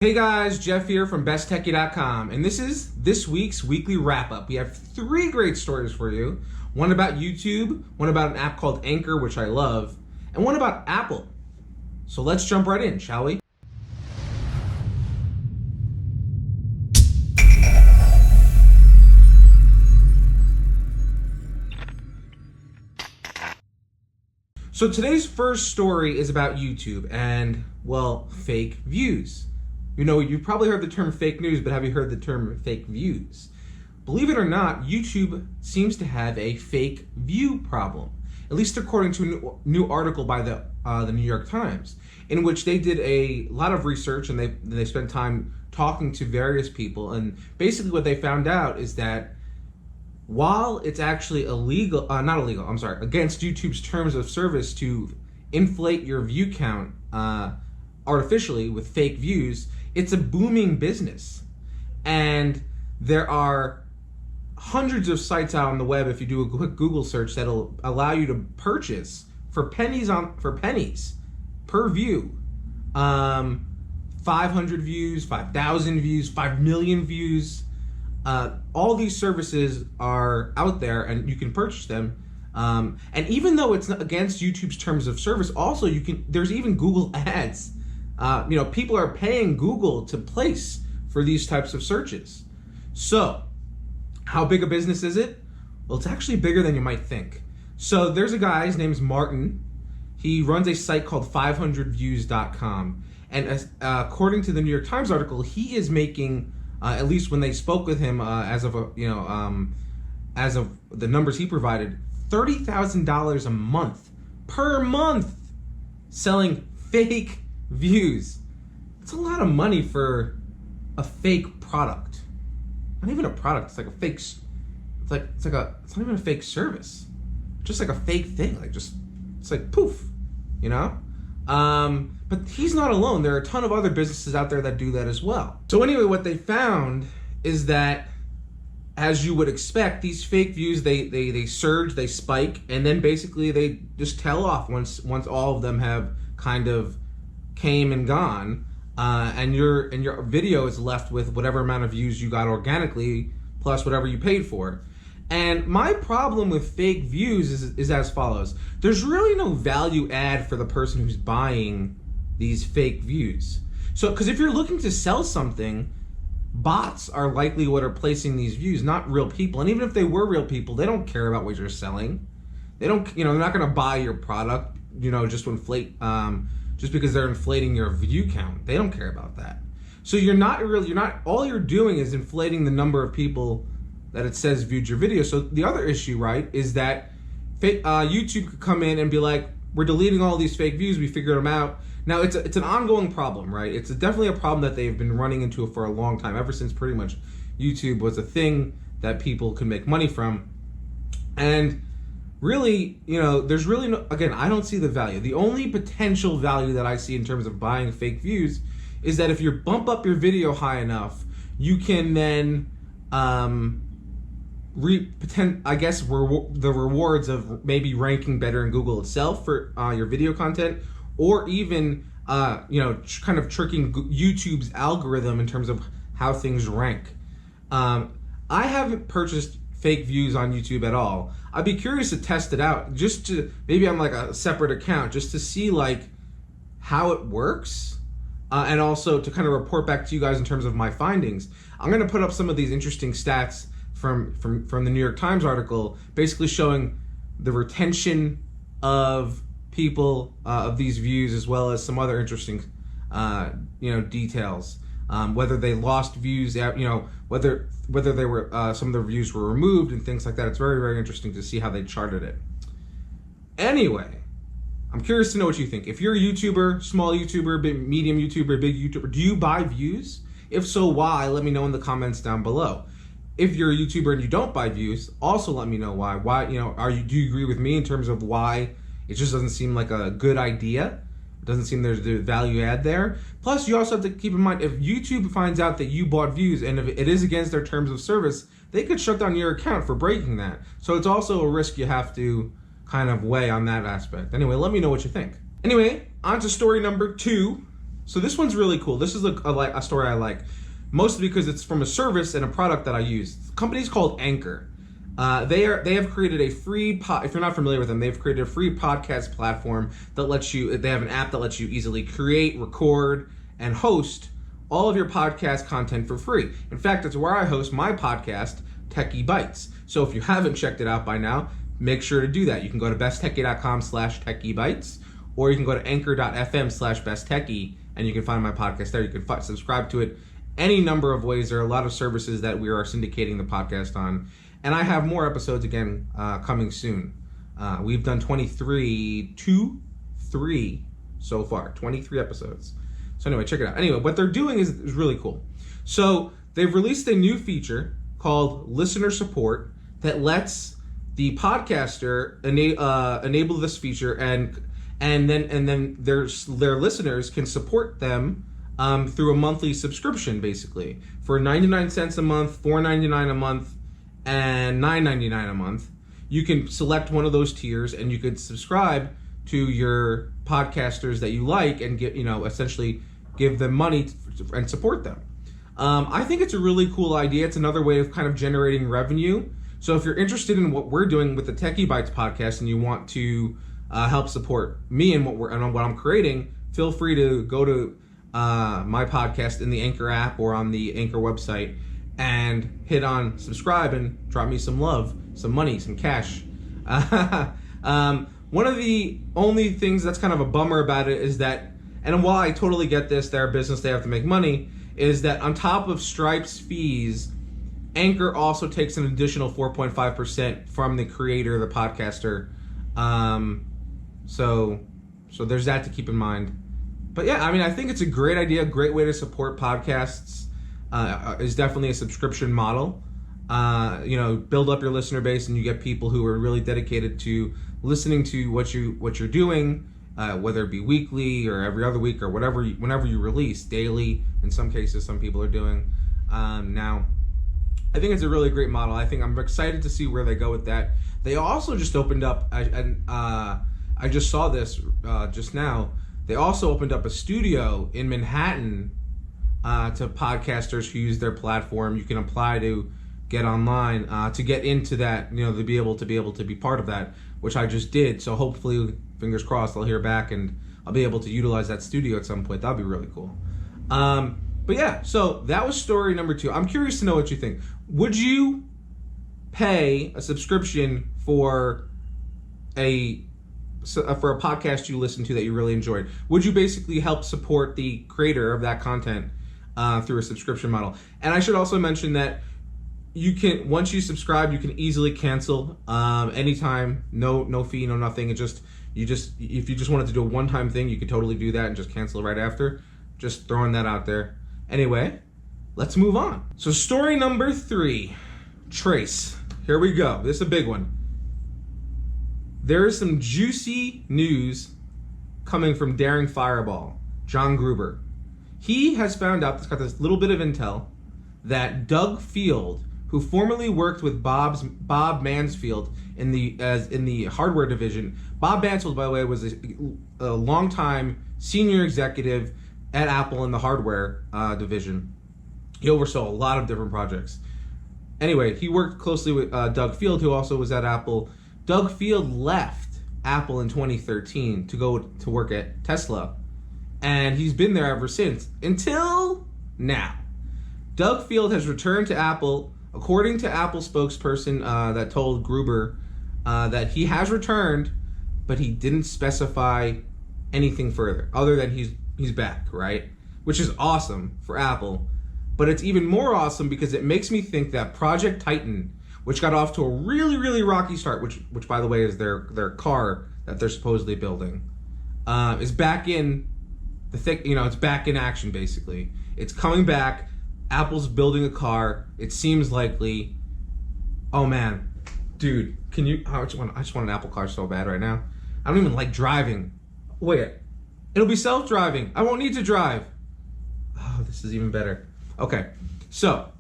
Hey guys, Jeff here from besttechy.com, and this is this week's weekly wrap-up. We have 3 great stories for you. One about YouTube, one about an app called Anchor, which I love, and one about Apple. So let's jump right in, shall we? So today's first story is about YouTube and, well, fake views. You know, you've probably heard the term fake news, but have you heard the term fake views? Believe it or not, YouTube seems to have a fake view problem, at least according to a new article by the New York Times, in which they did a lot of research and they spent time talking to various people. And basically what they found out is that while it's actually against YouTube's terms of service to inflate your view count artificially with fake views, it's a booming business. And there are hundreds of sites out on the web, if you do a quick Google search, that'll allow you to purchase for pennies per view. 500 views, 5,000 views, 5 million views. All these services are out there and you can purchase them. And even though it's not against YouTube's terms of service, also there's even Google ads. People are paying Google to place for these types of searches. So, how big a business is it? Well, it's actually bigger than you might think. So there's a guy, his name's Martin. He runs a site called 500views.com. And according to the New York Times article, he is making, at least when they spoke with him, as of the numbers he provided, $30,000 a month, per month, selling fake views. It's a lot of money for a fake product. Not even a product. It's like a fake. It's not even a fake service. Just like a fake thing. It's like poof, you know. But he's not alone. There are a ton of other businesses out there that do that as well. So anyway, what they found is that, as you would expect, these fake views they surge, they spike, and then basically they just tail off once all of them have kind of came and gone, and your video is left with whatever amount of views you got organically plus whatever you paid for. And my problem with fake views is as follows. There's really no value add for the person who's buying these fake views. So, because if you're looking to sell something, bots are likely what are placing these views, not real people. And even if they were real people, they don't care about what you're selling. They don't, they're not going to buy your product, just to inflate, just because they're inflating your view count. They don't care about that. So all you're doing is inflating the number of people that it says viewed your video. So the other issue, right, is that YouTube could come in and be like, we're deleting all these fake views, we figured them out. Now it's an ongoing problem, right? It's definitely a problem that they've been running into for a long time, ever since pretty much YouTube was a thing that people could make money from. And really, there's really no, again, I don't see the value. The only potential value that I see in terms of buying fake views is that if you bump up your video high enough, you can then the rewards of maybe ranking better in Google itself for your video content, or even kind of tricking YouTube's algorithm in terms of how things rank. I haven't purchased fake views on YouTube at all. I'd be curious to test it out, just to maybe on like a separate account, just to see like how it works, and also to kind of report back to you guys in terms of my findings. I'm going to put up some of these interesting stats from the New York Times article, basically showing the retention of people of these views, as well as some other interesting details, whether they lost views, whether they were some of the views were removed and things like that. It's very, very interesting to see how they charted it. Anyway, I'm curious to know what you think. If you're a YouTuber, small YouTuber, big, medium YouTuber, big YouTuber, do you buy views? If so, why? Let me know in the comments down below. If you're a YouTuber and you don't buy views, also let me know why. Why, do you agree with me in terms of why it just doesn't seem like a good idea? It doesn't seem there's the value add there. Plus, you also have to keep in mind, if YouTube finds out that you bought views and if it is against their terms of service, they could shut down your account for breaking that. So it's also a risk you have to kind of weigh on that aspect. Anyway, let me know what you think. Anyway, on to story number 2. So this one's really cool. This is a story I like, mostly because it's from a service and a product that I use. The company's called Anchor. They have created a free if you're not familiar with them, they've created a free podcast platform that lets you. They have an app that lets you easily create, record, and host all of your podcast content for free. In fact, it's where I host my podcast, Techie Bites. So if you haven't checked it out by now, make sure to do that. You can go to besttechie.com/techiebites, or you can go to anchor.fm/besttechie, and you can find my podcast there. You can subscribe to it any number of ways. There are a lot of services that we are syndicating the podcast on. And I have more episodes again coming soon. We've done 23 so far. 23 episodes. So anyway, check it out. Anyway, what they're doing is really cool. So they've released a new feature called Listener Support that lets the podcaster enable this feature, and then their listeners can support them through a monthly subscription, basically for 99 cents a month, $4.99 a month, and $9.99 a month. You can select one of those tiers, and you could subscribe to your podcasters that you like and get, essentially give them money and support them. I think it's a really cool idea. It's another way of kind of generating revenue. So if you're interested in what we're doing with the Techie Bites podcast and you want to help support me and what I'm creating, feel free to go to my podcast in the Anchor app or on the Anchor website and hit on subscribe and drop me some love, some money, some cash. One of the only things that's kind of a bummer about it is that, and while I totally get this, they're a business, they have to make money, is that on top of Stripe's fees, Anchor also takes an additional 4.5% from the creator, the podcaster. So there's that to keep in mind. But yeah, I think it's a great idea, a great way to support podcasts. Is definitely a subscription model. Build up your listener base, and you get people who are really dedicated to listening to what you're doing, whether it be weekly or every other week or whenever you release, daily. In some cases, some people are doing. Now, I think it's a really great model. I think I'm excited to see where they go with that. They also just opened up, and I just saw this just now. They also opened up a studio in Manhattan to podcasters who use their platform. You can apply to get online, to get into that, to be able to be part of that, which I just did. So hopefully, fingers crossed, I'll hear back and I'll be able to utilize that studio at some point. That'd be really cool. But yeah, so that was story number 2. I'm curious to know what you think. Would you pay a subscription for a podcast you listen to that you really enjoyed? Would you basically help support the creator of that content through a subscription model? And I should also mention that you can, once you subscribe, you can easily cancel anytime, no fee, no nothing. If you just wanted to do a one-time thing, you could totally do that and just cancel right after. Just throwing that out there. Anyway, let's move on. So story number 3, Trace. Here we go. This is a big one. There is some juicy news coming from Daring Fireball, John Gruber. He has found out, got this little bit of intel, that Doug Field, who formerly worked with Bob Mansfield in the hardware division. Bob Mansfield, by the way, was a longtime senior executive at Apple in the hardware division. He oversaw a lot of different projects. Anyway, he worked closely with Doug Field, who also was at Apple. Doug Field left Apple in 2013 to go to work at Tesla, and he's been there ever since, until now. Doug Field has returned to Apple, according to Apple spokesperson that told Gruber that he has returned, but he didn't specify anything further, other than he's back, right? Which is awesome for Apple, but it's even more awesome because it makes me think that Project Titan, which got off to a really, really rocky start, which by the way is their car that they're supposedly building, is back in the thick, it's back in action basically. It's coming back. Apple's building a car. It seems likely. Oh man, dude, I just want an Apple car so bad right now. I don't even like driving. Wait, it'll be self-driving. I won't need to drive. Oh, this is even better. Okay, so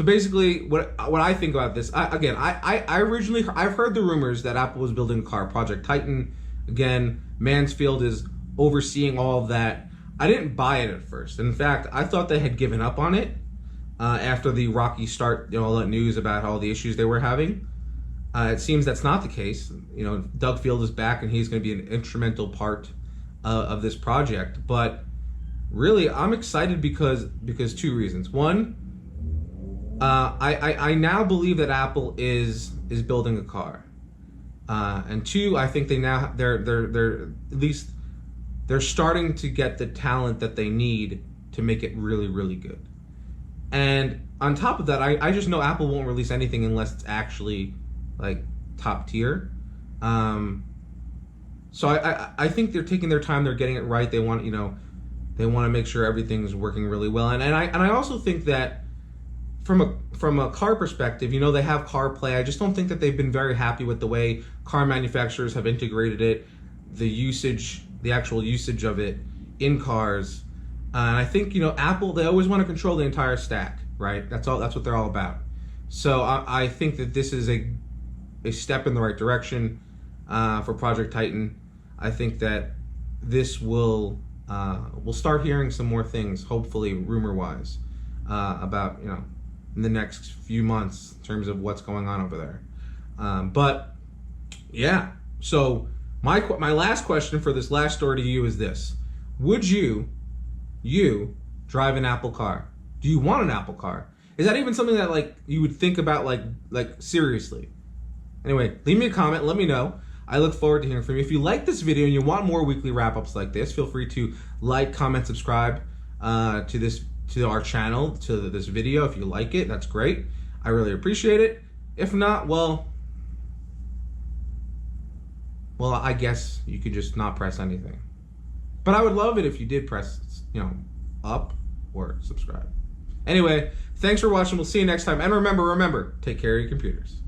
basically, what I think about this, I've heard the rumors that Apple was building a car, Project Titan. Again, Mansfield is overseeing all of that. I didn't buy it at first. In fact, I thought they had given up on it after the rocky start, all that news about all the issues they were having. It seems that's not the case. Doug Field is back, and he's going to be an instrumental part of this project. But really, I'm excited because two reasons. One, I now believe that Apple is building a car, and two, I think they're at least they're starting to get the talent that they need to make it really, really good. And on top of that, I just know Apple won't release anything unless it's actually like top tier. So I think they're taking their time. They're getting it right. They want they want to make sure everything's working really well. And I also think that from a car perspective, they have CarPlay. I just don't think that they've been very happy with the way car manufacturers have integrated it, the actual usage of it in cars. And I think Apple, they always want to control the entire stack, right? That's what they're all about. So I think that this is a step in the right direction for Project Titan. I think that this we'll start hearing some more things, hopefully rumor-wise, about in the next few months in terms of what's going on over there. But yeah, so my last question for this last story to you is this: would you drive an Apple car? Do you want an Apple car? Is that even something that you would think about like seriously? Anyway, leave me a comment. Let me know. I look forward to hearing from you. If you like this video and you want more weekly wrap-ups like this, feel free to like, comment, subscribe to our channel, to this video. If you like it, that's great. I really appreciate it. If not, well, I guess you could just not press anything. But I would love it if you did press, up or subscribe. Anyway, thanks for watching. We'll see you next time. And remember, take care of your computers.